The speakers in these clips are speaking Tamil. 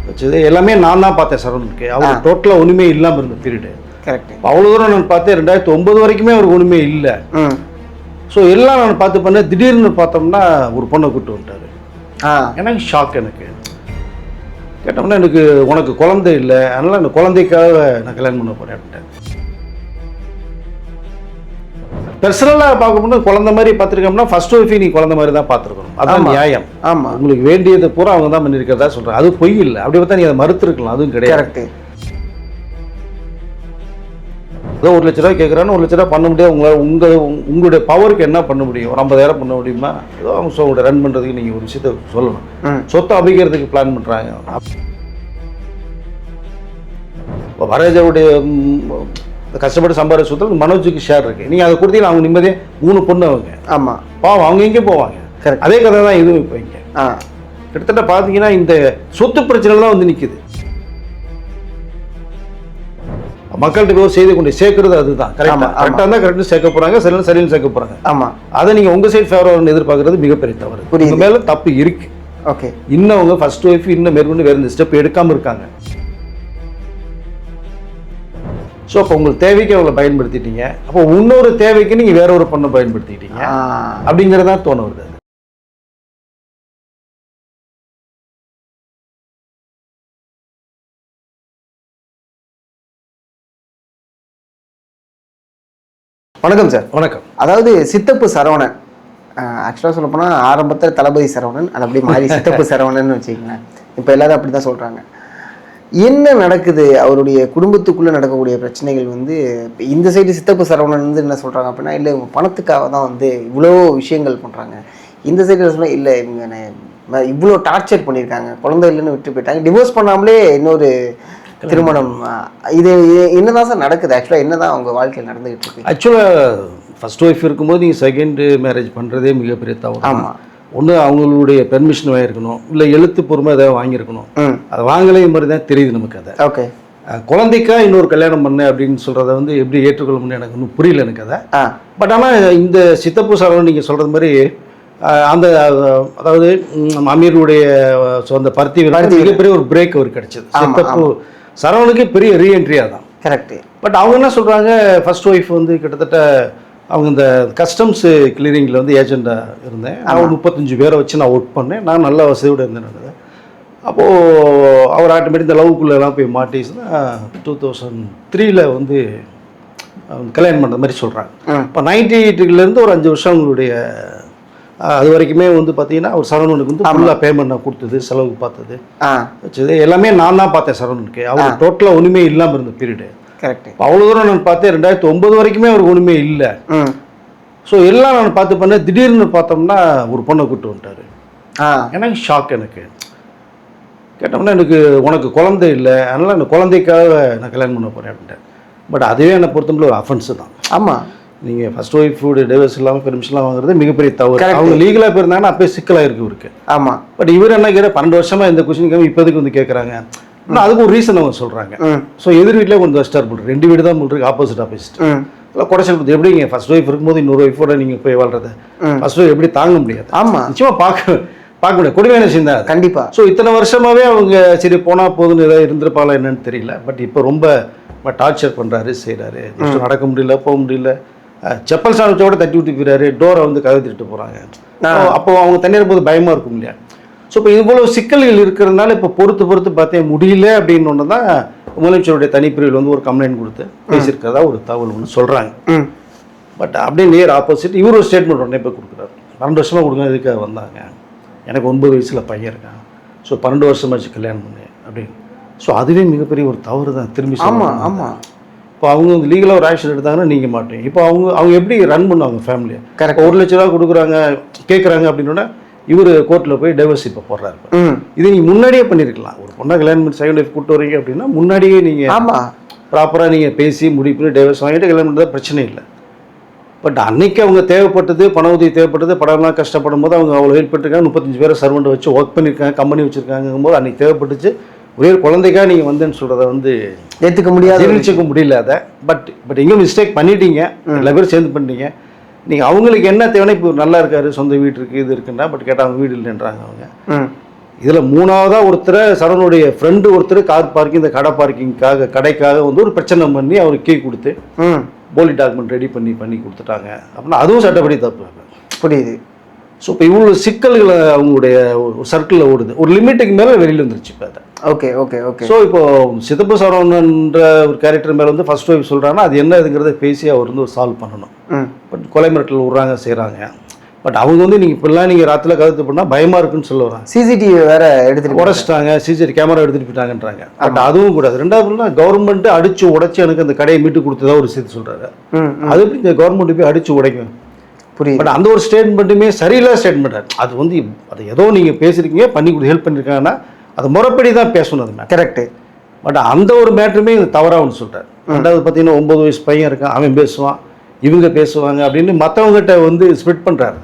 வச்சது எல்லாமே நான் தான் பார்த்தேன் சரவணனுக்கு. அவர் டோட்டலாக ஒன்றுமே இல்லாமல் இருந்த பீரியடு. கரெக்ட். அவ்வளோ தூரம் நான் பார்த்தேன். 2009 வரைக்குமே அவருக்கு ஒன்றுமே இல்லை. ஸோ எல்லாம் நான் பார்த்து பண்ணேன். திடீர்னு பார்த்தோம்னா ஒரு பொண்ணை கூப்பிட்டு வந்துட்டாரு. எனக்கு ஷாக். எனக்கு கேட்டோம்னா எனக்கு உனக்கு குழந்தை இல்லை, அதனால் அந்த குழந்தைக்காக நான் கல்யாணம் பண்ண போகிறேன் அப்படின்ட்டேன். பர்சனலாக பார்க்கணும்னா குழந்தை மாதிரி பார்த்துருக்கோம்னா ஃபர்ஸ்ட் ஒய்ஃபை நீ குழந்தை மாதிரி தான் பார்த்துருக்கணும். அதுதான் நியாயம். ஆமாம், உங்களுக்கு வேண்டியது பூரா அவங்க தான் பண்ணியிருக்கிறதா சொல்கிறேன். அது பொய் இல்லை. அப்படி பார்த்தா நீங்கள் அதை மறுத்துருக்கலாம். அதுவும் கிடையாது. ஏதோ 1 லட்ச ரூபா கேட்குறான்னு 1 லட்ச ரூபா பண்ண முடியாது. உங்களுடைய பவருக்கு என்ன பண்ண முடியும்? ஒரு 50,000 பண்ண முடியுமா? ஏதோ அவங்க உங்களோட ரன் பண்ணுறதுக்கு நீங்கள் ஒரு விஷயத்த சொல்லணும். சொத்தை அமைக்கிறதுக்கு பிளான் பண்ணுறாங்க. வரேஜாவுடைய கஷ்டப்பட்டு சம்பாதிச்ச சொத்தில் மனோஜுக்கு ஷேர் இருக்குது. நீங்கள் அதை கொடுத்தீங்கன்னா அவங்க நிம்மதியாக 3 பொண்ணு அவங்க. ஆமாம், பாவம் அவங்க எங்கே போவாங்க? அதே கதை தான் இதுவும். இப்போ இங்கே கிட்டத்தட்ட பார்த்தீங்கன்னா இந்த சொத்து பிரச்சனைலாம் வந்து நிற்குது. மக்கள்கிட்ட ஒரு செய்தி கொண்டு சேர்க்கறது அதுதான். கரெக்டாக இருந்தால் கரெக்டாக சேர்க்க போகிறாங்க, சரின்னு சேர்க்க போகிறாங்க. ஆமாம், அதை நீங்கள் உங்கள் சைடு ஃபேவராக எதிர்பார்க்கறது மிகப்பெரிய தவறு. உங்கள் மேலே தப்பு இருக்கு. ஓகே, இன்னும் அவங்க ஃபர்ஸ்ட் ஒய்ஃப் இன்னும் மேற்கொண்டு வேறு இந்த ஸ்டெப் எடுக்காமல் இருக்காங்க. ஸோ அப்போ உங்களுக்கு தேவைக்கு அவங்களை பயன்படுத்திட்டீங்க. அப்போ இன்னொரு தேவைக்கு நீங்கள் வேற ஒரு பொண்ணை பயன்படுத்திக்கிட்டீங்க அப்படிங்கிறதா தோண வருது. வணக்கம் சார். வணக்கம். அதாவது சித்தப்பு சரவணன், ஆக்சுவலாக சொல்ல போனால் ஆரம்பத்தில் தளபதி சரவணன், அது அப்படி மாறி சித்தப்பு சரவணன் வச்சுக்கங்களேன். இப்போ எல்லாரும் அப்படி தான் சொல்கிறாங்க. என்ன நடக்குது? அவருடைய குடும்பத்துக்குள்ளே நடக்கக்கூடிய பிரச்சனைகள் வந்து இந்த சைடு சித்தப்பு சரவணன் வந்து என்ன சொல்கிறாங்க அப்படின்னா, இல்லை இவங்க பணத்துக்காக தான் வந்து இவ்வளோ விஷயங்கள் பண்ணுறாங்க. இந்த சைடு சொன்னால் இல்லை இவங்க இவ்வளோ டார்ச்சர் பண்ணியிருக்காங்க, குழந்தை இல்லைன்னு விட்டு போயிட்டாங்க, டிவோர்ஸ் பண்ணாமலே இன்னொரு திருமணம். இது என்னதான் சார் நடக்குது? ஆக்சுவலாக என்னதான் அவங்க வாழ்க்கையில் நடந்துகிட்டு இருக்கு? ஆக்சுவலாக ஃபர்ஸ்ட் ஒய்ஃப் இருக்கும்போது நீங்கள் செகண்ட் மேரேஜ் பண்ணுறதே மிகப்பெரிய தவறு. ஆமாம், ஒன்று அவங்களுடைய பெர்மிஷன் வாங்கியிருக்கணும், இல்லை எழுத்துப்பூர்வமாக ஏதாவது வாங்கியிருக்கணும். அதை வாங்கலே மாதிரி தான் தெரியுது நமக்கு. அதை ஓகே, குழந்தைக்கா இன்னொரு கல்யாணம் பண்ண அப்படின்னு சொல்கிறத வந்து எப்படி ஏற்றுக்கொள்ள முடியும் எனக்கு இன்னும் புரியல எனக்கு அதை. பட் ஆனால் இந்த சித்தப்பு சரவணன் நீங்கள் சொல்கிறது மாதிரி அந்த அதாவது அமீருடைய அந்த பருத்தி மிகப்பெரிய ஒரு பிரேக் அவர் கிடைச்சது. சித்தப்பு சரவணுக்கு பெரிய ரீஎன்ட்ரியாக தான். கரெக்டு. பட் அவங்க என்ன சொல்கிறாங்க, ஃபர்ஸ்ட் ஒய்ஃப் வந்து கிட்டத்தட்ட அவங்க இந்த கஸ்டம்ஸ் கிளியரிங்கில் வந்து ஏஜெண்டாக இருந்தேன். நான் 35 பேரை வச்சு நான் ஒர்க் பண்ணேன். நான் நல்ல வசதியோடு இருந்தேன். அப்போது அவர் ஆட்டோமேட்டிக் இந்த லவ்க்குள்ளெல்லாம் போய் மாட்டிச்சுன்னா 2003 வந்து கல்யாணம் பண்ணுற மாதிரி சொல்கிறாங்க. இப்போ 98 ஒரு 5 வருஷம் அவங்களுடைய அது வரைக்குமே வந்து பார்த்தீங்கன்னா அவர் சரவணனுக்கு வந்து ஃபுல்லாக பேமெண்ட் நான் கொடுத்தது, செலவுக்கு பார்த்தது வச்சது எல்லாமே நான் தான் பார்த்தேன் சரவணனுக்கு. அவர் டோட்டலாக ஒன்றுமே இல்லாமல் இருந்த பீரியடு. கரெக்ட். அவ்வளோ தூரம் நான் பார்த்தேன். 2009 வரைக்குமே அவருக்கு ஒன்றுமே இல்லை. ஸோ எல்லாம் நான் பார்த்து பண்ணேன். திடீர்னு பார்த்தோம்னா ஒரு பொண்ணை கூப்பிட்டு வந்துட்டாரு. எனக்கு ஷாக். எனக்கு கேட்டோம்னா எனக்கு உனக்கு குழந்தை இல்லை, அதனால் அந்த குழந்தைக்காக நான் கல்யாணம் பண்ண போகிறேன் அப்படின்ட்டேன். பட் அதுவே என்னை பொறுத்தவரை ஒரு அஃபென்ஸு தான். ஆமாம், நீங்கள் ஃபர்ஸ்ட் ஒய்ஃபோட டிவோர்ஸ் இல்லாமல் பெர்மிஷன்லாம் வாங்குறது மிகப்பெரிய தவறு. அவங்க லீகலாக போயிருந்தாங்கன்னா அப்போயே சிக்கலாக இருக்கு இவருக்கு. ஆமாம், பட் இவர் என்ன கேட்க 12 வருஷமாக இந்த கொஸ்டின் இப்போதுக்கு வந்து கேட்குறாங்க. ஆனால் அதுக்கு ஒரு ரீசன் அவங்க சொல்கிறாங்க. ஸோ எதிர் வீட்டிலே கொஞ்சம் ஸ்டார் பண்ணுறது 2 வீடு தான் பண்ணுறது, ஆப்போசிட் இல்லை குறைச்சல் கொடுத்து எப்படி நீங்கள் ஃபர்ஸ்ட் ஒய்ஃப் இருக்கும்போது இன்னொரு ஒய்ஃபோட நீங்கள் போய் வாழ்றது ஃபர்ஸ்ட் ஒய்ஃப் எப்படி தாங்க முடியாது. ஆமாம், நிச்சயமாக பார்க்க முடியாது. கொடுமையான விஷயம் தான் கண்டிப்பாக. ஸோ இத்தனை வருஷமாகவே அவங்க சரி போனால் போதுன்னு ஏதாவது இருந்திருப்பாங்களா என்னன்னு தெரியல. பட் இப்போ ரொம்ப டார்ச்சர் பண்ணுறாரு, செய்கிறாரு. நடக்க முடியல, போக முடியல, செப்பல் சாணத்தோட தட்டி விட்டு போயிறாரு, டோரை வந்து கதை திட்டு போகிறாங்க. அப்போ அவங்க தண்ணீர் போது பயமாக இருக்கும் இல்லையா? ஸோ இப்போ இது போல சிக்கல்கள் இருக்கிறதுனால இப்போ பொறுத்து பார்த்தேன் முடியல அப்படின்னு ஒன்று தான் முதலமைச்சருடைய தனிப்பிரிவில் வந்து ஒரு கம்ப்ளைண்ட் கொடுத்து பேசியிருக்கிறதா ஒரு தகவல் ஒன்று சொல்கிறாங்க. பட் அப்படியே நேர் ஆப்போசிட் இவர் ஒரு ஸ்டேட்மெண்ட் உடனே போய் கொடுக்குறாரு. 12 வருஷமாக கொடுங்க, இதுக்காக வந்தாங்க, எனக்கு 9 வயசில் பையன் இருக்கான், ஸோ 12 வருஷமாச்சு கல்யாணம் பண்ணேன் அப்படின்னு. ஸோ அதுவே மிகப்பெரிய ஒரு தவறு தான். திரும்பி ஆமாம் ஆமாம், இப்போ அவங்க வந்து லீகலாக ஒரு ஆக்ஷன் எடுத்தாங்கன்னா நீங்கள் மாட்டீங்க. இப்போ அவங்க எப்படி ரன் பண்ணுவாங்க ஃபேமிலியை? கரெக்ட். 1 லட்ச ரூபா கொடுக்குறாங்க கேட்குறாங்க அப்படின்னா இவர் கோர்ட்டில் போய் டைவர்ஸ் இப்போ போடுறாரு. இது நீங்கள் முன்னாடியே பண்ணியிருக்கலாம். ஒரு பொண்ணை கல்யாணம் பண்ணி செகண்ட் லைஃப் கூப்பிட்டு வரீங்க அப்படின்னா முன்னாடியே நீங்கள் ஆமாம் ப்ராப்பராக நீங்கள் பேசி முடிவு பண்ணி டைவர்ஸ் வாங்கிட்டு கல்யாணம் பண்ணுறது பிரச்சனை இல்லை. பட் அன்னைக்கு அவங்க தேவைப்பட்டது, பண உதவி தேவைப்பட்டது, படம்லாம் கஷ்டப்படும் போது அவங்க அவ்வளோ ஹெல்ப் பண்ணிருக்காங்க. 35 பேரை சர்வெண்ட்டை வச்சு ஒர்க் பண்ணியிருக்காங்க, கம்பெனி வச்சுருக்காங்கும் போது அன்றைக்கி தேவைப்பட்டுச்சு. ஒரே ஒரு குழந்தைக்காக நீங்கள் வந்தேன்னு சொல்கிறத வந்து ஏற்றுக்க முடியாது, ஜீர்ணிச்சிக்க முடியல அதை. பட் எங்கே மிஸ்டேக் பண்ணிட்டீங்க, எல்லா பேரும் சேர்ந்து பண்ணிட்டீங்க. நீங்கள் அவங்களுக்கு என்ன தேவைன்னா இப்போ நல்லா இருக்காரு, சொந்த வீடு இருக்குது, இது இருக்குன்னா, பட் கேட்டால் அவங்க வீடு இல்லைன்றாங்க அவங்க. இதில் மூணாவதாக ஒருத்தர் சரவணுடைய ஃப்ரெண்டு ஒருத்தர் கார் பார்க்கிங் இந்த கடை பார்க்கிங்காக கடைக்காக வந்து ஒரு பிரச்சனை பண்ணி அவருக்கு கீ கொடுத்து போலி டாக்குமெண்ட் ரெடி பண்ணி கொடுத்துட்டாங்க அப்படின்னா அதுவும் சட்டப்படி தப்பு. புரியுது. ஸோ இப்போ இவ்வளோ சிக்கல்களை அவங்களுடைய ஒரு சர்க்கிளில் ஓடுது, ஒரு லிமிட்டுக்கு மேலே வெளியில் வந்துருச்சு இப்போ அதை. Okay okay okay. ஸோ இப்போ சிதம்பர சரவணன்ற ஒரு கேரக்டர் மேலே வந்து ஃபர்ஸ்ட் ஒய்ஃப் சொல்கிறாங்கன்னா அது என்னதுங்கிறத பேசி அவர் வந்து ஒரு சால்வ் பண்ணணும். பட் கொலை மிரட்டல் விட்றாங்க செய்கிறாங்க. பட் அவங்க வந்து நீங்கள் இப்படிலாம் நீங்கள் ராத்திரில கருத்து பண்ணால் பயமாக இருக்குன்னு சொல்ல வராங்க. சிசிடிவி வேற எடுத்துகிட்டு உடச்சிட்டாங்க, சிசிடிவி கேமரா எடுத்துகிட்டு போயிட்டாங்கன்றாங்க. பட் அதுவும் கூடாது. ரெண்டாவது கவர்மெண்ட்டு அடிச்சு உடைச்சி எனக்கு அந்த கடையை மீட்டு கொடுத்ததா ஒரு சேர்த்து சொல்கிறாரு. அது எப்படி இந்த கவர்மெண்ட் போய் அடிச்சு உடைக்கும்? புரியுது. பட் அந்த ஒரு ஸ்டேட்மெண்ட்டுமே சரியில்லாத ஸ்டேட்மெண்ட். அது வந்து அது ஏதோ நீங்கள் பேசுகிறீங்க பண்ணி கொடுத்து ஹெல்ப் பண்ணியிருக்காங்கன்னா அது முறைப்படி தான் பேசணும். அது மேம் கரெக்டு. பட் அந்த ஒரு மேட்டருமே இது தவறாக ஒன்று சொல்கிறார். ரெண்டாவது பார்த்தீங்கன்னா 9 வயசு பையன் இருக்கான், அவன் பேசுவான், இவங்க பேசுவாங்க அப்படின்னு மற்றவங்ககிட்ட வந்து ஸ்ப்ரெட் பண்ணுறாரு.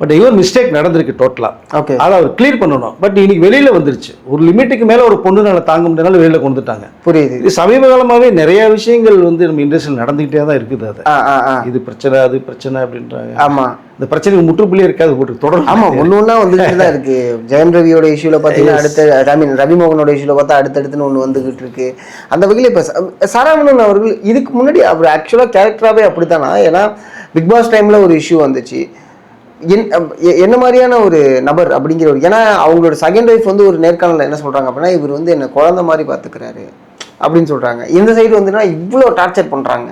பட் இவர் மிஸ்டேக் நடந்திருக்கு டோட்டலாக. ஓகே, அதை அவர் கிளியர் பண்ணணும். பட் இன்னைக்கு வெளியில் வந்துருச்சு. ஒரு லிமிட்டுக்கு மேலே ஒரு பொண்ணுனால தாங்க முடியாதனால வெளியில் கொண்டுட்டாங்க. புரியுது. இது சமீப காலமாகவே நிறைய விஷயங்கள் வந்து நம்ம இண்டஸ்ட்ரியில் நடந்துக்கிட்டே தான் இருக்குது. அது இது பிரச்சனை அது பிரச்சனை அப்படின்றாங்க. ஆமாம், இந்த பிரச்சனைக்கு முற்றுப்புள்ளியே இருக்காது, போட்டு தொடரும். ஆமாம், ஒன்று வந்துட்டு தான் இருக்கு. ஜெயம் ரவியோட இஷ்யூவில் பார்த்தீங்கன்னா அடுத்த ரவிமோகனோட இஷ்யூவில் பார்த்தா அடுத்தடுத்துன்னு ஒன்று வந்துகிட்டு இருக்கு. அந்த வகையில் இப்போ சரவணன் அவர்கள் இதுக்கு முன்னாடி அவர் ஆக்சுவலாக கேரக்டராகவே அப்படித்தானா? ஏன்னா பிக் பாஸ் டைமில் ஒரு இஷ்யூ வந்துச்சு. என்ன மாதிரியான ஒரு நபர் அப்படிங்கிற ஒரு, ஏன்னா அவங்களோட செகண்ட் ஒய்ஃப் வந்து ஒரு நேர்காணலில் என்ன சொல்கிறாங்க அப்படின்னா, இவர் வந்து என்னை குழந்தை மாதிரி பார்த்துக்கிறாரு அப்படின்னு சொல்கிறாங்க. இந்த சைடு வந்துன்னா இவ்வளோ டார்ச்சர் பண்ணுறாங்க,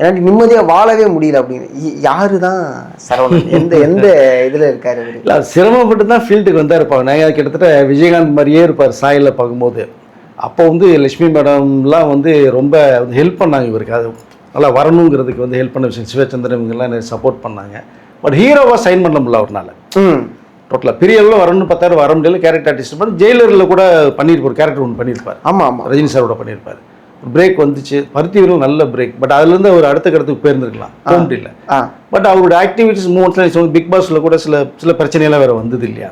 எனக்கு நிம்மதியாக வாழவே முடியல அப்படின்னு. யாரு தான் சரவணன்? எந்த இதில் இருக்காரு? இல்லை, சிரமப்பட்டு தான் ஃபீல்டுக்கு வந்தால் இருப்பாங்க. நான் கிட்டத்தட்ட விஜயகாந்த் மாதிரியே இருப்பார் சாயில் பார்க்கும்போது. அப்போ வந்து லட்சுமி மேடம்லாம் வந்து ரொம்ப ஹெல்ப் பண்ணாங்க இவருக்கு. அது நல்லா வரணுங்கிறதுக்கு வந்து ஹெல்ப் பண்ண விஷயம். சிவச்சந்திரன் இவங்கெல்லாம் நிறைய சப்போர்ட் பண்ணாங்க. பட் ஹீரோவாக சைன் பண்ண முடியல அவர்னால. டோட்டலாக பெரிய அளவில் வரணும்னு 10,000 வர முடியல. கேரக்டர் ஆர்டிஸ்ட் பண்ணி ஜெயிலரில் கூட பண்ணியிருப்பார், கேரக்டர் ஒன்று பண்ணியிருப்பார். ஆமாம் ஆமாம், ரஜினி சாரோட பண்ணியிருப்பார். பிரேக் வந்துச்சு, பருத்தி வீரர்கள் நல்ல பிரேக். பட் அதுலேருந்து அவர் அடுத்த கடத்துக்கு போயிருந்துருக்கலாம், போக முடியல. பட் அவரோட ஆக்டிவிட்டிஸ் மூமெண்ட்ஸ்லாம் பிக் பாஸில் கூட சில பிரச்சனையெல்லாம் வேறு வந்தது இல்லையா?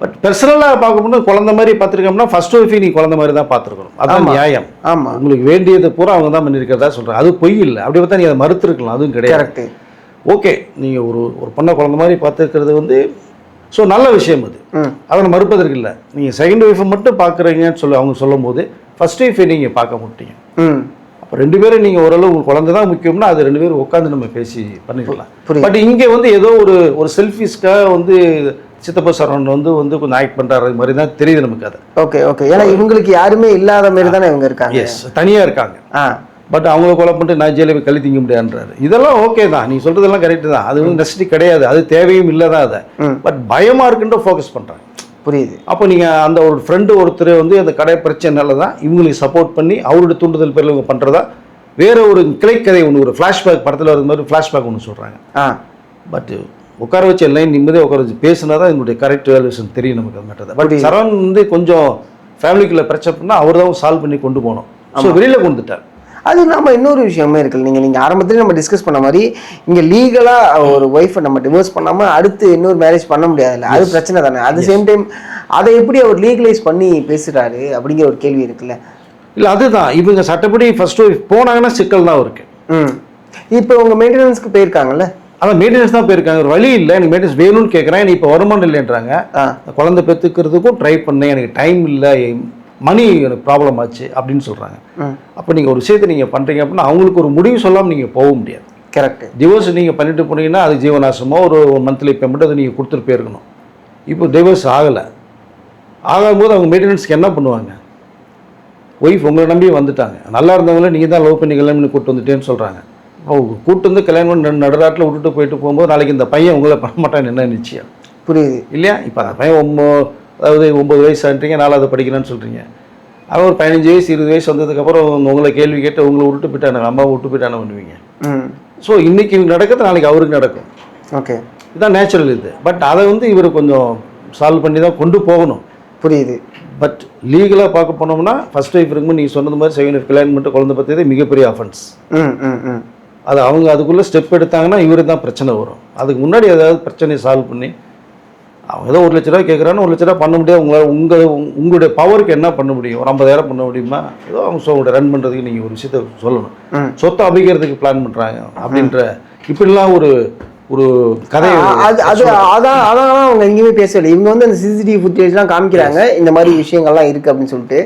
பட் பர்சனலாக பார்க்கும்போது குழந்தை மாதிரி பார்த்துருக்கோம்னா ஃபர்ஸ்ட் ஒய்ஃபை நீ குழந்தை மாதிரி தான் பார்த்துருக்கணும். அதான் நியாயம். ஆமாம், உங்களுக்கு வேண்டியது பூரா அவங்க தான் பண்ணியிருக்கிறதா சொல்கிறேன். அது பொய் இல்லை. அப்படி பார்த்தா நீ அதை மறுத்துருக்கலாம், அதுவும் கிடையாது. கரெக்டு. ஓகே, நீங்கள் ஒரு பொண்ணை குழந்த மாதிரி பார்த்துக்கிறது வந்து ஸோ நல்ல விஷயம். அது அதை மறுப்பதற்கு இல்லை. நீங்கள் செகண்ட் ஒய்ஃபை மட்டும் பார்க்குறீங்கன்னு அவங்க சொல்லும் போது ஃபர்ஸ்ட் ஒய்ஃபை நீங்கள் பார்க்க மாட்டீங்க. அப்போ 2 பேரும் நீங்கள் ஓரளவு உங்களுக்கு குழந்தை தான் முக்கியம்னா அது 2 பேரும் உட்காந்து நம்ம பேசி பண்ணிக்கலாம். பட் இங்கே வந்து ஏதோ ஒரு செல்ஃபிஸ்க்காக வந்து சித்தப்பா சரவணன் வந்து கொஞ்சம் ஆக்ட் பண்ணுறாரு மாதிரி தான் தெரியுது நமக்கு. அது ஓகே ஓகே. ஏன்னா இவங்களுக்கு யாருமே இல்லாத மாதிரி தானே இவங்க இருக்காங்க. எஸ், தனியாக இருக்காங்க. பட் அவங்கள கொலை பண்ணிட்டு நான் ஜெயிலுக்கு கழி திங்க முடியாதுன்றாரு. இதெல்லாம் ஓகே தான், நீ சொல்றதெல்லாம் கரெக்டு தான். அது வந்து நெசசிட்டி கிடையாது, அது தேவையும் இல்லை தான். அதை பட் பயமாக இருக்குன்ற ஃபோக்கஸ் பண்ணுறாங்க. புரியுது. அப்போ நீங்கள் அந்த ஒரு ஃப்ரெண்டு ஒருத்தர் வந்து அந்த கடை பிரச்சனைனால தான் இவங்களுக்கு சப்போர்ட் பண்ணி அவருடைய தூண்டுதல் பேரில் இவங்க பண்ணுறதா வேற ஒரு கிளைக்கதை ஒன்று, ஒரு ஃப்ளாஷ்பேக் படத்தில் வர மாதிரி ஃப்ளாஷ்பேக் ஒன்று சொல்கிறாங்க. பட் உட்கார வச்சு எல்லாம் நிம்மதியாக உட்கார வச்சு பேசினா தான் எங்களுடைய கரெக்ட் வேல்யூஷன் தெரியும் நமக்கு. அது மேட்டர். பட் சரவணன் வந்து கொஞ்சம் ஃபேமிலிக்குள்ளே பிரச்சனை பண்ணால் அவர் தான் சால்வ் பண்ணி கொண்டு போகணும். ஸோ வெளியில் கொண்டுட்டார். அது நம்ம இன்னொரு விஷயமே இருக்குல்ல, நீங்கள் ஆரம்பத்துலேயே நம்ம டிஸ்கஸ் பண்ண மாதிரி இங்கே லீகலாக ஒரு ஒய்ஃபை நம்ம டிவோர்ஸ் பண்ணாமல் அடுத்து இன்னொரு மேரேஜ் பண்ண முடியாதுல்ல, அது பிரச்சனை தானே. அட் தி சேம் டைம் அதை எப்படி அவர் லீகலைஸ் பண்ணி பேசுகிறாரு அப்படிங்கிற ஒரு கேள்வி இருக்குல்ல. இல்லை, அதுதான் இவங்க சட்டப்படி ஃபர்ஸ்ட் ஒய்ஃப் போனாங்கன்னா சிக்கல் தான் இருக்கு. இப்போ உங்கள் மெயின்டெனன்ஸ்க்கு போயிருக்காங்கல்ல, அதான் மெயின்டெனன்ஸ் தான் போயிருக்காங்க. ஒரு வழி இல்லை, எனக்கு மெயின்டெனன்ஸ் வேணும்னு கேட்குறேன். எனக்கு இப்போ வருமானம் இல்லைன்றாங்க. குழந்தை பெற்றுக்கிறதுக்கும் ட்ரை பண்ணேன், எனக்கு டைம் இல்லை, மணி எனக்கு ப்ராப்ளம் ஆச்சு அப்படின்னு சொல்கிறாங்க. அப்போ நீங்கள் ஒரு விஷயத்தை நீங்கள் பண்ணுறீங்க அப்படின்னா அவங்களுக்கு ஒரு முடிவு சொல்லாமல் நீங்கள் போக முடியாது. கரெக்ட். டிவோர்ஸ் நீங்கள் பண்ணிட்டு போனீங்கன்னா அது ஜீவனாசமோ ஒரு மந்த்லி பேமெண்ட் அதை நீங்கள் கொடுத்துட்டு போயிருக்கணும். இப்போ டிவோர்ஸ் ஆகலை, ஆகும்போது அவங்க மெயின்டெனன்ஸ்க்கு என்ன பண்ணுவாங்க? ஒய்ஃப் உங்களை நம்பி வந்துட்டாங்க, நல்லா இருந்தவங்களே நீங்கள் தான் லவ் பண்ணி கல்யாணம் பண்ணி கூப்பிட்டு வந்துட்டேன்னு சொல்கிறாங்க. கூப்பிட்டு வந்து கல்யாணம் பண்ணி நடுராட்டில் விட்டுட்டு போயிட்டு போகும்போது நாளைக்கு இந்த பையன் உங்களை பண்ண மாட்டான்னு என்ன நிச்சயம்? புரியுது இல்லையா? இப்போ அந்த பையன் அதாவது 9 வயசு ஆகிட்டீங்க, 4வது படிக்கணும்னு சொல்கிறீங்க. அவன் ஒரு 15 வயசு 20 வயசு வந்ததுக்கப்புறம் உங்களை கேள்வி கேட்டு உங்களை விட்டு போயிட்டானு, அம்மாவை விட்டு போயிட்டானு பண்ணுவீங்க. ஸோ இன்றைக்கி இவங்க நடக்கிறது நாளைக்கு அவருக்கு நடக்கும். ஓகே, இதுதான் நேச்சுரல் இது. பட் அதை வந்து இவர் கொஞ்சம் சால்வ் பண்ணி தான் கொண்டு போகணும். புரியுது. பட் லீகலாக பார்க்க போனோம்னா ஃபர்ஸ்ட் ஒய்ஃப் இருக்கும்போது நீங்கள் சொன்னது மாதிரி செகண்ட் ஒய்ஃப் கல்யாணம் பண்ணிட்டு குழந்தை பற்றியதே மிகப்பெரிய அஃபென்ஸ். அது அவங்க அதுக்குள்ளே ஸ்டெப் எடுத்தாங்கன்னா இவருக்கு தான் பிரச்சனை வரும். அதுக்கு முன்னாடி ஏதாவது பிரச்சனையை சால்வ் பண்ணி அவங்க ஏதோ 1 லட்ச ரூபா கேட்குறான்னு 1 லட்ச ரூபா பண்ண முடியாது. உங்களுடைய பவருக்கு என்ன பண்ண முடியும்? ஒரு 50,000 பண்ண முடியுமா? ஏதோ அவங்க ரன் பண்ணுறதுக்கு நீங்கள் ஒரு விஷயத்த சொல்லணும். சொத்தை அபிக்கிறதுக்கு பிளான் பண்ணுறாங்க அப்படின்ற இப்படிலாம் ஒரு ஒரு கதை அதான் அவங்க எங்கேயுமே பேசவில்லை. இவங்க வந்து அந்த சிசிடிவி ஃபுட்டேஜ்லாம் காமிக்கிறாங்க, இந்த மாதிரி விஷயங்கள்லாம் இருக்குது அப்படின்னு சொல்லிட்டு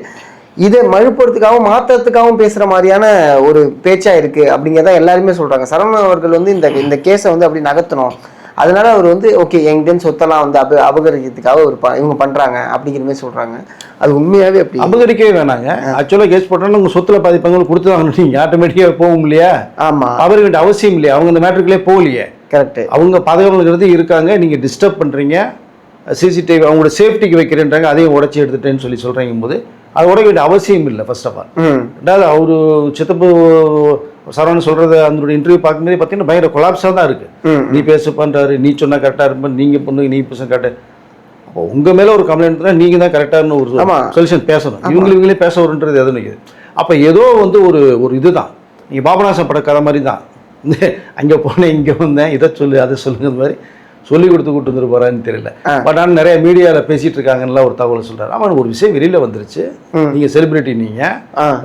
இதை மழுப்புறதுக்காகவும் மாற்றுறதுக்காகவும் பேசுகிற மாதிரியான ஒரு பேச்சாக இருக்குது அப்படிங்கிறத எல்லாருமே சொல்கிறாங்க. சரவணன் அவர்கள் வந்து இந்த கேஸை வந்து அப்படி நகர்த்தணும், அதனால அவர் வந்து ஓகே எங்கிட்ட சொத்தெல்லாம் வந்து அபகரிக்கிறதுக்காக ஒரு இவங்க பண்ணுறாங்க அப்படிங்கிற மாதிரி சொல்கிறாங்க. அது உண்மையாகவே அப்படி அபகரிக்கவே வேணாங்க. ஆக்சுவலாக கேஸ் போட்டோன்னா உங்கள் சொத்தில் பாதி பங்கு கொடுத்துருவாங்க, நீங்கள் ஆட்டோமேட்டிக்காக போகும் இல்லையா? ஆமாம், அவர்கிட்ட அவசியம் இல்லையா, அவங்க இந்த மேட்ருக்குள்ளே போகலையே. கரெக்ட், அவங்க பாதுகாப்புங்கிறது இருக்காங்க, நீங்கள் டிஸ்டர்ப் பண்ணுறீங்க. சிசிடிவி அவங்களோட சேஃப்டிக்கு வைக்கிறேன்றாங்க, அதையும் உடச்சி எடுத்துட்டேன்னு சொல்கிறீங்க போது அது உடைக்க வேண்டிய அவசியம் இல்லை. ஃபர்ஸ்ட் ஆஃப் ஆல் ரெண்டாவது அவரு சித்தப்பு சரவணன் சொல்றது அந்த இன்டர்வியூ பார்க்கும்போது பார்த்தீங்கன்னா பயங்கர கொலாப்ஸாக தான் இருக்கு. நீ பேச பண்றாரு, நீ சொன்னா கரெக்டாக இருப்பேன், நீங்க பொண்ணு நீ பேச கரெக்டாக. அப்போ உங்க மேல ஒரு கம்ப்ளைண்ட் தான், நீங்க தான் கரெக்டான ஒரு சொல்யூஷன் பேசணும். இவங்களே பேச வருன்றது எது நிற்குது. அப்போ ஏதோ வந்து ஒரு இதுதான், நீங்க பாபநாசம் பட கதை மாதிரி தான். அங்கே போனேன் இங்கே வந்தேன், இதை சொல்லு அதை சொல்லுங்க மாதிரி சொல்லி கொடுத்து கூட்டு வந்துட்டு போறான்னு தெரியல. பட் ஆனால் நிறைய மீடியாவில் பேசிட்டு இருக்காங்கன்னு ஒரு தகவல் சொல்றாரு. ஆமாம், ஒரு விஷயம் வெளியில வந்துருச்சு, நீங்க செலிபிரிட்டி, நீங்க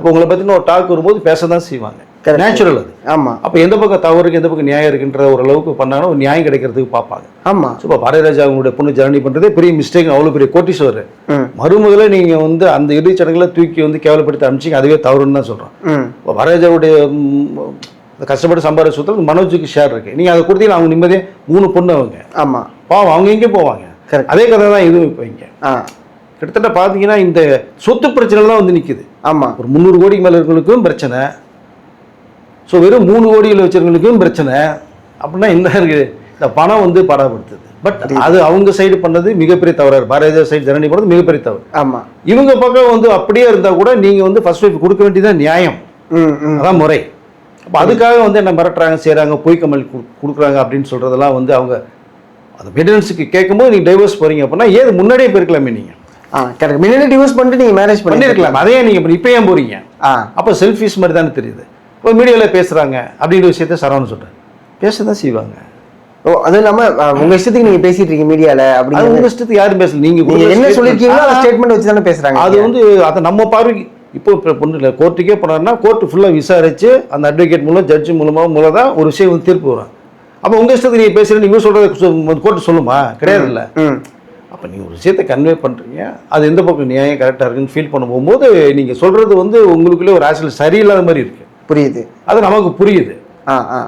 உங்களை பத்தின ஒரு டாக் வரும்போது பேச தான் செய்வாங்க, நேச்சுரல் அது. ஆமா, அப்போ எந்த பக்கம் தவறுக்கு எந்த பக்கம் நியாயம் இருக்குன்ற ஒரு அளவுக்கு பண்ணாலும் ஒரு நியாயம் கிடைக்கிறதுக்கு பார்ப்பாங்க. ஆமா, இப்போ பாரதிராஜா அவங்களுடைய பொண்ணு ஜர்னி பண்றதே பெரிய மிஸ்டேக். அவ்வளோ பெரிய கோட்டீஸ்வர் மருமகளை நீங்க வந்து அந்த இறுதிச்சடங்குல தூக்கி வந்து கேவலப்படுத்தி அனுப்பிச்சிங்க, அதுவே தவறுன்னு தான் சொல்றோம். இப்போ பாரதிராஜாவுடைய கஷ்டப்பட்டு சம்பாதிச்ச சொத்துல மனோஜுக்கு ஷேர் இருக்கு, நீங்க அதை கொடுத்தீங்கன்னா அவங்க நிம்மதியே 3 பொண்ணு அவங்க. ஆமா, பாவம் அவங்க எங்கே போவாங்க. அதே கதை தான் இதுவும். இப்போ இங்க கிட்டத்தட்ட பார்த்தீங்கன்னா இந்த சொத்து பிரச்சனை தான் வந்து நிற்குது. ஆமா, ஒரு 300 கோடிக்கு மேல இருக்கிறவங்களுக்கும் பிரச்சனை, ஸோ வெறும் 3 கோடியில் வச்சிருக்கவங்களுக்கும் பிரச்சனை. அப்படின்னா என்ன இருக்கு, இந்த பணம் வந்து பாடப்படுத்துது. பட் அது அவங்க சைடு பண்ணது மிகப்பெரிய தவறாரு, பாரதிய சைடு ஜனனி பண்ணது மிகப்பெரிய தவறு. ஆமா, இவங்க பக்கம் வந்து அப்படியே இருந்தா கூட நீங்க வந்து ஃபர்ஸ்ட் ஒய்ஃப் கொடுக்க வேண்டியதான் நியாயம், அதான் முறை. அப்போ அதுக்காக வந்து என்ன மிரட்டுறாங்க, செய்கிறாங்க, பொய் கமல் கொடுக்குறாங்க அப்படின்னு சொல்கிறதெல்லாம் வந்து அவங்க அந்த மெயின்டெனன்ஸுக்கு கேட்கும்போது நீங்கள் டைவர்ஸ் போகிறீங்க அப்படின்னா ஏது முன்னாடியே போயிருக்கலாமே நீங்கள். கரெக்ட், முன்னாடி டிவோர்ஸ் பண்ணிட்டு நீங்கள் மேரேஜ் பண்ணிருக்கலாம், அதே நீங்கள் இப்போ ஏன் போகிறீங்க? அப்போ செல்ஃபிஷ் மாதிரி தானே தெரியுது. இப்போ மீடியாவில் பேசுகிறாங்க அப்படின்ற விஷயத்த சரவணன் சொல்கிறேன், பேச தான் செய்வாங்க. ஓ, அது இல்லாமல் உங்கள் இஷ்டத்துக்கு நீங்கள் பேசிட்டு இருக்கீங்க மீடியாவில், அப்படி உங்கள் இஷ்டத்துக்கு யாரும் பேசல, நீங்கள் என்ன சொல்லியிருக்கீங்களோ ஸ்டேட்மெண்ட் வச்சு தானே பேசுகிறாங்க. அது வந்து அதை நம்ம பார்வைக்கு இப்போ பொண்ணு இல்லை, கோர்ட்டுக்கே போனாருன்னா கோர்ட்டு ஃபுல்லாக விசாரிச்சு அந்த அட்வொகேட் மூலம் ஜட்ஜு மூலம் தான் ஒரு விஷயம் வந்து தீர்ப்பு வரும். அப்போ உங்கள் இஷ்டத்துக்கு நீங்கள் பேசுகிற நீங்கள் சொல்கிறத கோர்ட்டு சொல்லுமா? கிடையாது இல்லை. அப்போ நீங்கள் ஒரு விஷயத்தை கன்வே பண்ணுறீங்க, அது எந்த பக்கம் நியாயம் கரெக்டாக இருக்குன்னு ஃபீல் பண்ண போகும்போது நீங்கள் சொல்கிறது வந்து உங்களுக்குள்ளே ஒரு ஆக்சுவல் சரியில்லாத மாதிரி இருக்குது. புரியுது, அது நமக்கு புரியுது.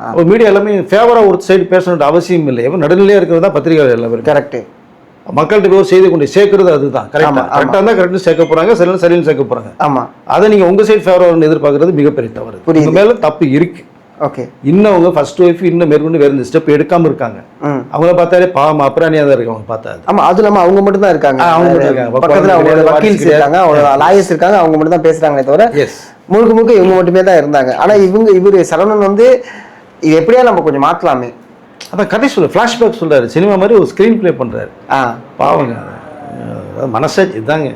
அப்போ மீடியா எல்லாமே ஃபேவராக ஒரு சைடு பேசணுன்ற அவசியம் இல்லை, எவ்வளோ நடுநிலையாக இருக்கிறது தான் பத்திரிகையாளர் எல்லாமே. கரெக்டு, மக்கள்கிட்ட போய் செய்தி கொண்டு சேர்க்கறது அதுதான். கரெக்டாக தான் கரெக்டாக சேர்க்க போகிறாங்க, சரின்னு சேர்க்க போகிறாங்க. ஆமாம், அதை நீங்கள் உங்கள் சைடு ஃபேவராக எதிர்பார்க்கறது மிகப்பெரிய தவறு. உங்கள் மேலே தப்பு இருக்கு. ஓகே, இன்னும் அவங்க ஃபர்ஸ்ட் ஒய்ஃப் இன்னும் மேற்கொண்டு வேறு ஸ்டெப் எடுக்காமல் இருக்காங்க. அவங்கள பார்த்தாலே பாவம் அப்புறானியாக தான் இருக்கு அவங்க பார்த்தா. ஆமாம், அது இல்லாமல் அவங்க மட்டும் தான் இருக்காங்க, அவங்க மட்டும் இருக்காங்க, பக்கத்தில் அவங்களோட வக்கீல்ஸ் இருக்காங்க, அவங்களோட லாயர்ஸ் இருக்காங்க, அவங்க மட்டும் தான் பேசுகிறாங்களே தவிர முழுக்க இவங்க மட்டுமே தான் இருந்தாங்க. ஆனால் இவர் சரவணன் வந்து இது எப்படியா நம்ம கொஞ்சம் மாற்றலாமே, அதான் கதை சொல்ல ஃப்ளாஷ்பேக் சொல்கிறாரு, சினிமா மாதிரி ஒரு ஸ்க்ரீன் ப்ளே பண்ணுறாரு. பாவங்க, அதாவது மனசாட்சி இதாங்க,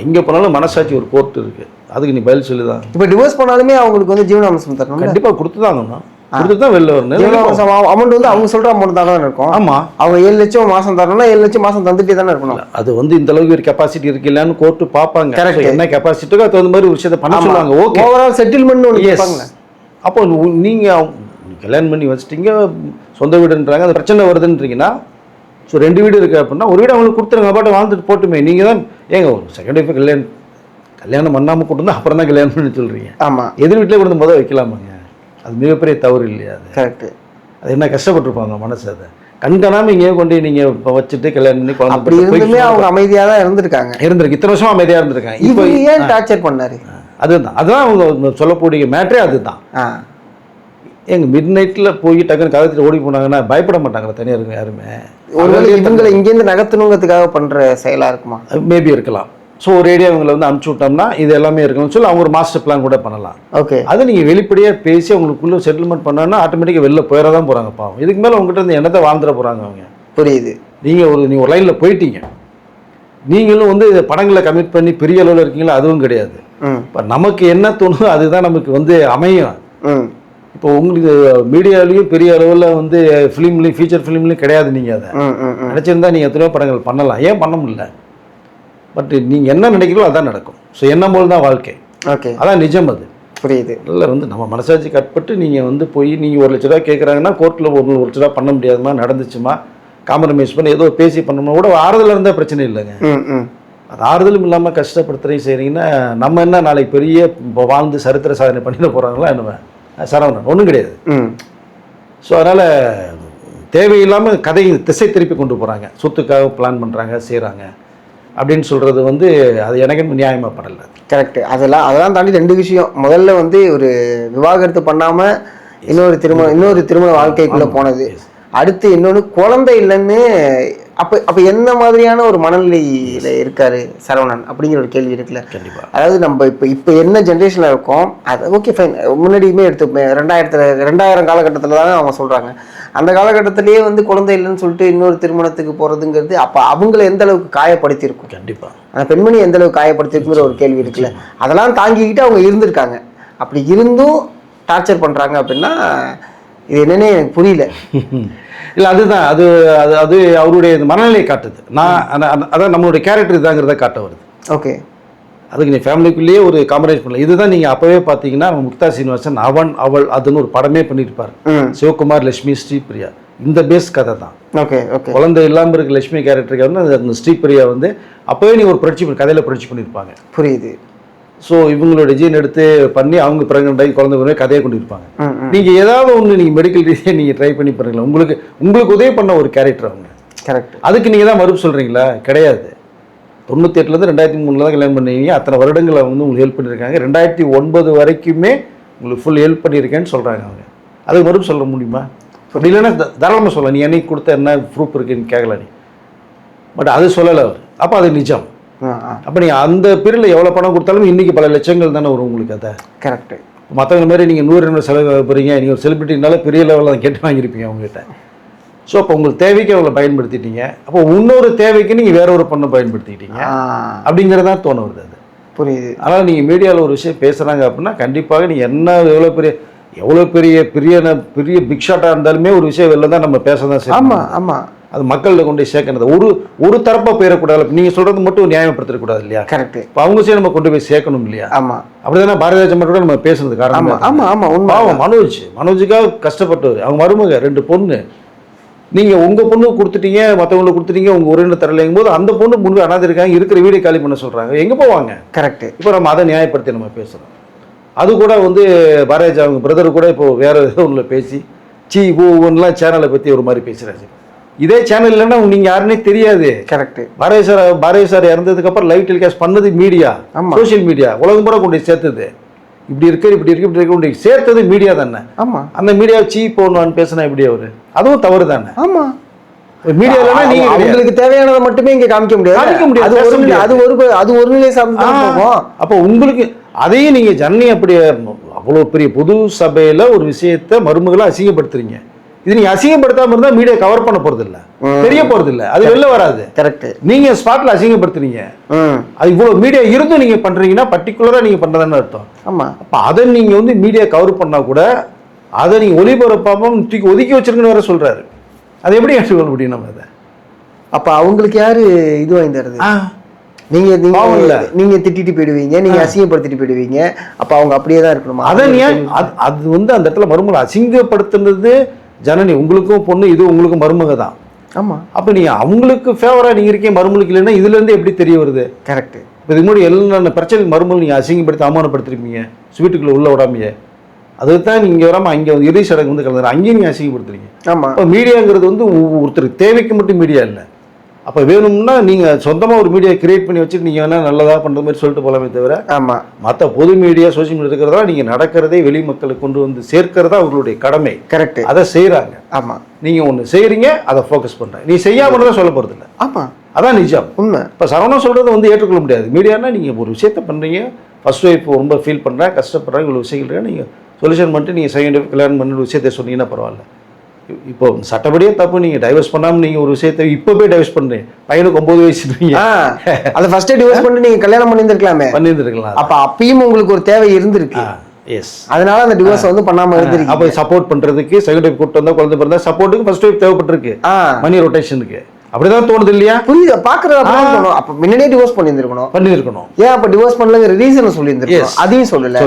எங்கே போனாலும் மனசாட்சி ஒரு கோர்ட் இருக்குது, அதுக்கு நீ பதில் சொல்லி தான். இப்போ டிவோர்ஸ் பண்ணாலுமே அவங்களுக்கு வந்து ஜீவனாம்சம் தரணும், கண்டிப்பாக கொடுத்து தாங்கண்ணா, கொடுத்து தான் வெளில வரணும். ஜீவனாம்சம் அமௌண்ட் வந்து அவங்க சொல்கிற அமௌண்ட் தானே இருக்கும். ஆமாம், அவங்க 7 லட்சம் மாதம் தரணும்னா 7 லட்சம் மாதம் தந்துட்டே தானே இருக்கணும். அது வந்து இந்த அளவுக்கு ஒரு கெப்பாசிட்டி இருக்கு இல்லைன்னு கோர்ட்டு பார்ப்பாங்க. கரெக்ட், என்ன கெப்பாசிட்டிக்கோ அது தகுந்த மாதிரி ஒரு விஷயத்தை பண்ண சொல்லுவாங்க. ஓகே, ஓவரால் செட்டில்மெண்ட் ஒன்று கேட்பாங்க. அப்போ நீங்கள் கல்யாணம் பண்ணி வச்சுட்டீங்க, சொந்த வீடுன்றாங்க, அது பிரச்சனை வருதுன்றீங்கன்னா, ஸோ 2 வீடு இருக்குது அப்படின்னா ஒரு வீடு அவங்களுக்கு கொடுத்துருங்க, பாட்டு வாழ்ந்துட்டு போட்டுமே. நீங்கள் தான் ஏங்க ஒரு செகண்ட் ஒய்ஃபு கல்யாணம் பண்ணாமல் கூட்டு அப்புறம் தான் கல்யாணம் பண்ணி சொல்கிறீங்க. ஆமாம், எதிர் வீட்டிலே கொண்டு முதல் வைக்கலாமாங்க, அது மிகப்பெரிய தவறு இல்லையா? அது கரெக்டு, அது என்ன கஷ்டப்பட்டுருப்பாங்க மனசு, அதை கண்காணாமல் இங்கே கொண்டு நீங்கள் இப்போ வச்சுட்டு கல்யாணம் பண்ணி குழந்தை அப்படி இருந்துமே அவங்க அமைதியாக தான் இருந்திருக்காங்க. இத்தனை வருஷம் அமைதியாக இருந்திருக்காங்க. இப்போ ஏன் டார்ச்சர் பண்ணாரு? அதுதான் அவங்க சொல்லக்கூடிய மேட்ரே அதுதான். எங்கள் மிட் நைட்டில் போய் டக்குன்னு கதத்தில் ஓடி போனாங்கன்னா பயப்பட மாட்டாங்களா தனியாக இருக்குங்க யாருமே? இவங்களை இங்கேருந்து நகர்த்தணுங்கிறதுக்காக பண்ணுற செயலாக இருக்குமா? மேபி இருக்கலாம். ஸோ ஒரு ஏரியா இவங்களை வந்து அனுப்பிச்சி விட்டோம்னா இது எல்லாமே இருக்கணும்னு சொல்லி அவங்க ஒரு மாஸ்டர் பிளான் கூட பண்ணலாம். ஓகே, அது நீங்கள் வெளிப்படையாக பேசி அவங்களுக்குள்ள செட்டில்மெண்ட் பண்ணோன்னா ஆட்டோமேட்டிக்காக வெளில போயிட தான் போகிறாங்க. பாவம், இதுக்கு மேலே உங்கள்கிட்ட இருந்து என்னத்தை வாழ்ந்துட போகிறாங்க அவங்க. புரியுது, நீங்கள் ஒரு லைனில் போயிட்டீங்க, நீங்களும் வந்து படங்களை கமிட் பண்ணி பெரிய அளவில் இருக்கீங்களா? அதுவும் கிடையாது. இப்போ நமக்கு என்ன தோணுதோ அதுதான் நமக்கு வந்து அமையும். இப்போ உங்களுக்கு மீடியாலையும் பெரிய அளவில் வந்து ஃபிலிம்லையும் ஃபீச்சர் ஃபிலிம்லையும் கிடையாது. நீங்கள் அதை நினச்சிருந்தா நீங்கள் எத்தனையோ படங்கள் பண்ணலாம், ஏன் பண்ண முடியல? பட் நீங்கள் என்ன நினைக்கிறீங்களோ அதான் நடக்கும். ஸோ என்ன போல் தான் வாழ்க்கை. ஓகே, அதான் நிஜம். அது புரியுது. இல்லை வந்து நம்ம மனசாட்சி கட்பட்டு நீங்கள் வந்து போய் நீங்கள் 1 லட்ச ரூபா கேட்குறாங்கன்னா கோர்ட்டில் 1 லட்ச ரூபா பண்ண முடியாதுமா, நடந்துச்சுமா, காம்ப்ரமைஸ் பண்ணி ஏதோ பேசி பண்ணணும்னா கூட ஆறுதலாக இருந்தால் பிரச்சனை இல்லைங்க. அது ஆறுதலும் இல்லாமல் கஷ்டப்படுத்துறையும் செய்கிறீங்கன்னா நம்ம என்ன நாளைக்கு பெரிய வாழ்ந்து சரித்திர சாதனை பண்ணிட போகிறாங்களா என்ன சரவணன்? ஒன்றும் கிடையாது. ஸோ அதனால் தேவையில்லாமல் கதையை திசை திருப்பி கொண்டு போகிறாங்க, சொத்துக்காக பிளான் பண்ணுறாங்க, செய்கிறாங்க அப்படின்னு சொல்கிறது வந்து அது எனக்கு நியாயமாக படலை. கரெக்டு. அதெல்லாம் தாண்டி 2 விஷயம். முதல்ல வந்து ஒரு விவாகரத்து பண்ணாமல் இன்னொரு திருமண வாழ்க்கைக்குள்ளே போனது. அடுத்து இன்னொன்று குழந்தை இல்லைன்னு. அப்போ என்ன மாதிரியான ஒரு மனநிலையில் இருக்காரு சரவணன் அப்படிங்கிற ஒரு கேள்வி இருக்குல்ல. கண்டிப்பாக. அதாவது நம்ம இப்போ என்ன ஜென்ரேஷனில் இருக்கோம் அது ஓகே ஃபைன். முன்னாடியுமே எடுத்துப்பேன் 2000 காலகட்டத்தில் தான் அவங்க சொல்கிறாங்க. அந்த காலகட்டத்திலேயே வந்து குழந்தை இல்லைன்னு சொல்லிட்டு இன்னொரு திருமணத்துக்கு போகிறதுங்கிறது அப்போ அவங்கள எந்த அளவுக்கு காயப்படுத்தியிருக்கும். கண்டிப்பாக. அந்த பெண்மணி எந்த அளவுக்கு காயப்படுத்திருக்குங்கிற ஒரு கேள்வி இருக்குல்ல. அதெல்லாம் தாங்கிக்கிட்டு அவங்க இருந்திருக்காங்க. அப்படி இருந்தும் டார்ச்சர் பண்ணுறாங்க அப்படின்னா இது என்னன்னே எனக்கு புரியல. இல்லை அதுதான் அது அது அது அவருடைய மனநிலையை காட்டுது. அதான் நம்மளுடைய கேரக்டர் இதாங்கிறத காட்ட வருது. ஓகே. அதுக்கு நீ ஃபேமிலிக்குள்ளேயே ஒரு காம்ப்ரமைஸ் பண்ணல. இதுதான் நீங்கள் அப்போவே பார்த்தீங்கன்னா முக்தா சீனிவாசன் அவன் அவள் அதுன்னு ஒரு படமே பண்ணியிருப்பார். சிவகுமார், லட்சுமி, ஸ்ரீபிரியா இந்த பேஸ் கதை தான். Okay okay. குழந்தை இல்லாமல் இருக்க லட்சுமி கேரக்டருக்கு வந்து அந்த ஸ்ரீபிரியா வந்து அப்போவே நீ ஒரு கதையில் புரட்சி பண்ணியிருப்பாங்க. புரியுது. ஸோ இவங்களோட ஜீன் எடுத்து பண்ணி அவங்க பிரெக்னென்ட் ஆகி குழந்தை கதையை கொண்டு இருப்பாங்க. நீங்கள் ஏதாவது ஒன்று நீங்கள் மெடிக்கல் ரீதியாக நீங்கள் ட்ரை பண்ணி பாருங்களேன். உங்களுக்கு உதவி பண்ண ஒரு கேரக்டர் அவங்க. கரெக்ட். அதுக்கு நீங்கள் தான் மறுப்பு சொல்கிறீங்களா? கிடையாது. 98லேருந்து 2003 தான் கல்யாணம் பண்ணீங்க. அத்தனை வருடங்களை வந்து உங்களுக்கு ஹெல்ப் பண்ணியிருக்காங்க. 2009 வரைக்குமே உங்களுக்கு ஃபுல் ஹெல்ப் பண்ணியிருக்கேன்னு சொல்கிறாங்க அவங்க. அதுக்கு மறுப்பு சொல்ல முடியுமா? அப்படி இல்லைன்னா தாராளமாக சொல்லலாம். நீ என்னைக்கு கொடுத்த என்ன ப்ரூஃப் இருக்குன்னு கேட்கல நீ. பட் அது சொல்லலை அவர். அப்போ அது நிஜம். அப்போ நீங்கள் அந்த பீரியடில் எவ்வளோ பணம் கொடுத்தாலும் இன்றைக்கி பல லட்சங்கள் தானே வரும் உங்களுக்கு. அதை கரெக்டு. மற்றவங்க மாதிரி நீங்கள் 100 செலவு போகிறீங்க. நீங்கள் ஒரு செலிபிரிட்டினால பெரிய லெவலில் தான் கேட்டு வாங்கியிருப்பீங்க அவங்ககிட்ட. ஸோ அப்போ உங்களுக்கு தேவைக்கு அவ்வளோ பயன்படுத்திட்டீங்க. அப்போ இன்னொரு தேவைக்கு நீங்கள் வேற ஒரு பண்ண பயன்படுத்திக்கிட்டீங்க அப்படிங்கிறதான் தோண வருது. அது புரியுது. ஆனால் நீங்கள் மீடியாவில் ஒரு விஷயம் பேசுகிறாங்க அப்படின்னா கண்டிப்பாக நீங்கள் என்ன எவ்வளோ பெரிய பிக் ஷாட்டாக இருந்தாலுமே ஒரு விஷயம் வெளில தான் நம்ம பேச தான் செய்யணும். ஆமாம் ஆமாம். அது மக்கள்கிட்ட கொண்டு போய் சேர்க்கறது ஒரு தரப்பாக போயிடக்கூடாது. நீங்கள் சொல்கிறது மட்டும் நியாயப்படுத்தக்கூடாது இல்லையா? கரெக்ட். இப்போ அவங்க சைடு நம்ம கொண்டு போய் சேர்க்கணும் இல்லையா? ஆமாம். அப்படிதானே பாரதிராஜா மட்டும் நம்ம பேசுறது காரணம். ஆமாம் ஆமாம். பாவம் மனோஜுக்காக கஷ்டப்பட்டவர். அவங்க மருமக 2 பொண்ணு. நீங்கள் உங்கள் பொண்ணு கொடுத்துட்டீங்க, மற்றவங்களுக்கு கொடுத்துட்டீங்க, உங்கள் உறவினர் தரலைங்கும் போது அந்த பொண்ணு முன்பு அனாதை இருக்காங்க, இருக்கிற வீடை காலி பண்ண சொல்கிறாங்க. எங்கே போவாங்க? கரெக்ட். இப்போ நம்ம அதை நியாயப்படுத்தி நம்ம பேசுகிறோம். அது கூட வந்து பாரதிராஜா அவங்க பிரதர் கூட இப்போ வேற ஏதோ ஒன்றுல பேசி ஒன்றுலாம் சேனலை பற்றி ஒரு மாதிரி பேசுகிறாரு. இதே சேனல் இல்லைன்னா நீங்கள் யாருன்னே தெரியாது. கரெக்ட். பாரதி சார் இறந்ததுக்கப்புறம் லைவ் டெலிகாஸ்ட் பண்ணது மீடியா, சோஷியல் மீடியா, உலகம் பூரா கொண்டு சேர்த்தது. இப்படி இருக்கு சேர்த்தது மீடியா தானே. ஆமாம். அந்த மீடியா போடணும்னு பேசினா எப்படி அவரு? அதுவும் தவறு தானே. ஆமாம். மீடியாலனா நீங்க உங்களுக்கு தேவையானதை மட்டுமே இங்கே காமிக்க முடியாது. அது ஒரு நிலை சார்ந்து. அப்போ உங்களுக்கு அதையும் நீங்கள் ஜனனி அப்படி அவ்வளோ பெரிய பொது சபையில் ஒரு விஷயத்தை மருமகளை அசிங்கப்படுத்துறீங்க. இது நீங்கள் அசிங்கப்படுத்தாமல் இருந்தால் மீடியா கவர் பண்ண போகிறது இல்லை, தெரிய போகிறது இல்லை, அது வெளில வராது. கரெக்ட். நீங்கள் ஸ்பாட்டில் அசிங்கப்படுத்துறீங்க. அது இவ்வளோ மீடியா இருந்தும் நீங்கள் பண்ணுறீங்கன்னா பர்டிகுலராக நீங்கள் பண்ணுறதுன்னு அர்த்தம். ஆமாம். அப்போ அதை நீங்கள் வந்து மீடியா கவர் பண்ணால் கூட அதை நீங்கள் ஒளிபரப்பாமல் ஒதுக்கி வச்சிருக்குன்னு வேற சொல்கிறாரு. அது எப்படி எடுத்துக்கொள்ள முடியும் நம்ம அதை? அப்போ அவங்களுக்கு யார் இது வாங்கி தருது? நீங்க திட்டிட்டு போயிடுவீங்க, நீங்க அசிங்கப்படுத்திட்டு போயிடுவீங்க. அப்ப அவங்க அப்படியே தான் இருக்கணுமா? அது வந்து அந்த இடத்துல மருமகளை அசிங்கப்படுத்துனது ஜனனி. உங்களுக்கும் பொண்ணு, இது உங்களுக்கும் மருமக தான். ஆமா. அப்ப நீங்க அவங்களுக்கு ஃபேவரா நீங்க இருக்கீங்க, மருமலுக்கு இல்லைன்னா இதுல இருந்து எப்படி தெரிய வருது? கரெக்ட். இதுக்கு முன்னாடி எல்லா பிரச்சனை மருமகள் நீங்க அசிங்கப்படுத்தி அவமானப்படுத்திருப்பீங்க, வீட்டுக்குள்ள உள்ள விடாமையே. அதுதான் நீங்க வராம அங்கே வந்து இறுதி சடங்கு வந்து கலந்துற அங்கேயும் நீங்க அசிங்கப்படுத்துறீங்க. ஆமா. இப்போ மீடியாங்கிறது வந்து ஒருத்தருக்கு தேவைக்கு மட்டும் மீடியா இல்லை. அப்போ வேணும்னா நீங்கள் சொந்தமாக ஒரு மீடியா கிரியேட் பண்ணி வச்சுட்டு நீங்கள் வேணால் நல்லதாக பண்ணுற மாதிரி சொல்லிட்டு போகலாமே தவிர, ஆமாம், மற்ற பொது மீடியா சோசியல் மீடியா இருக்கிறதா நீங்கள் நடக்கிறதே வெளி மக்களுக்கு கொண்டு வந்து சேர்க்கிறதா அவர்களுடைய கடமை. கரெக்ட். அதை செய்கிறாங்க. ஆமாம். நீங்கள் ஒன்று செய்கிறீங்க, அதை ஃபோக்கஸ் பண்ணுறேன். நீ செய்யாமல் தான் சொல்ல போகிறது இல்லை. ஆமாம், அதான் நிஜம், உண்மை. இப்போ சரவணா சொல்கிறது வந்து ஏற்றுக்கொள்ள முடியாது. மீடியானா நீங்கள் ஒரு விஷயத்தை பண்ணுறீங்க, ஃபர்ஸ்ட் ஒய்ஃப் ரொம்ப ஃபீல் பண்ணுறேன், கஷ்டப்படுறாங்க, இவ்வளோ விஷயங்கள் நீங்கள் சொல்யூஷன் பண்ணிட்டு நீங்கள் செகண்ட் ஒய்ஃப் கல்யாணம் பண்ணி விஷயத்தை சொன்னீங்கன்னா பரவாயில்ல. இப்போ சட்டப்படியே தப்பு. நீங்கள் டைவர்ஸ் பண்ணாமல் நீங்கள் ஒரு விஷயத்தை இப்போ போய் டைவர்ஸ் பண்ணுறீங்க. பையனுக்கு 9 வயசு இருக்கீங்க, அதை ஃபர்ஸ்டே டிவோர்ஸ் பண்ணிட்டு நீங்கள் கல்யாணம் பண்ணியிருந்திருக்கலாம். அப்போ அப்பயும் உங்களுக்கு ஒரு தேவை இருந்திருக்கு. எஸ், அதனால அந்த டிவோர்ஸ் வந்து பண்ணாமல் இருந்திருக்கு. அப்போ சப்போர்ட் பண்ணுறதுக்கு செகண்ட் ஒய்ஃப் கூப்பிட்டு வந்தால் குழந்தை பிறந்தா சப்போர்ட்டுக்கு ஃபர்ஸ்ட் ஒய்ஃப் தேவைப்பட்டிருக்கு, மணி ரொட்டேஷனுக்கு. அப்படிதான் தோணுது இல்லையா? புரியுது, பாக்குறது அப்படிதான் தோணும். அப்ப முன்னாடியே டிவோர்ஸ் பண்ணிருக்கணும். ஏன் அப்ப டிவோர்ஸ் பண்ணலங்கிற ரீசன் சொல்லியிருந்திருக்கணும், அதையும் சொல்லல.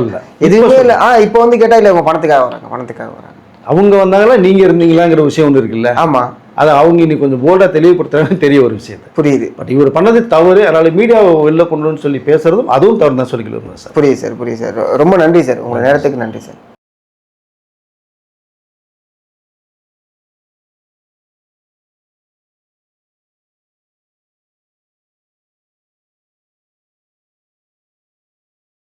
எதுவுமே இல்ல. இப்ப வந்து கேட்டா இல்ல இவங்க பணத்துக்காக வராங்க. அவங்க வந்தாங்களா நீங்க இருந்தீங்களாங்கிற விஷயம் ஒன்று இருக்குல்ல. ஆமா, அதை அவங்க இன்னைக்கு கொஞ்சம் போல்டா தெளிவுபடுத்துறாங்க, தெரிய ஒரு விஷயத்தை. புரியுது. பட் இவர் பண்ணது தவறு, அதனால மீடியாவை வெளில கொண்டு சொல்லி பேசுறதும் அதுவும் தவறு தான் சொல்லிக்கலாம் சார். புரியுது சார். ரொம்ப நன்றி சார், உங்க நேரத்துக்கு நன்றி சார்.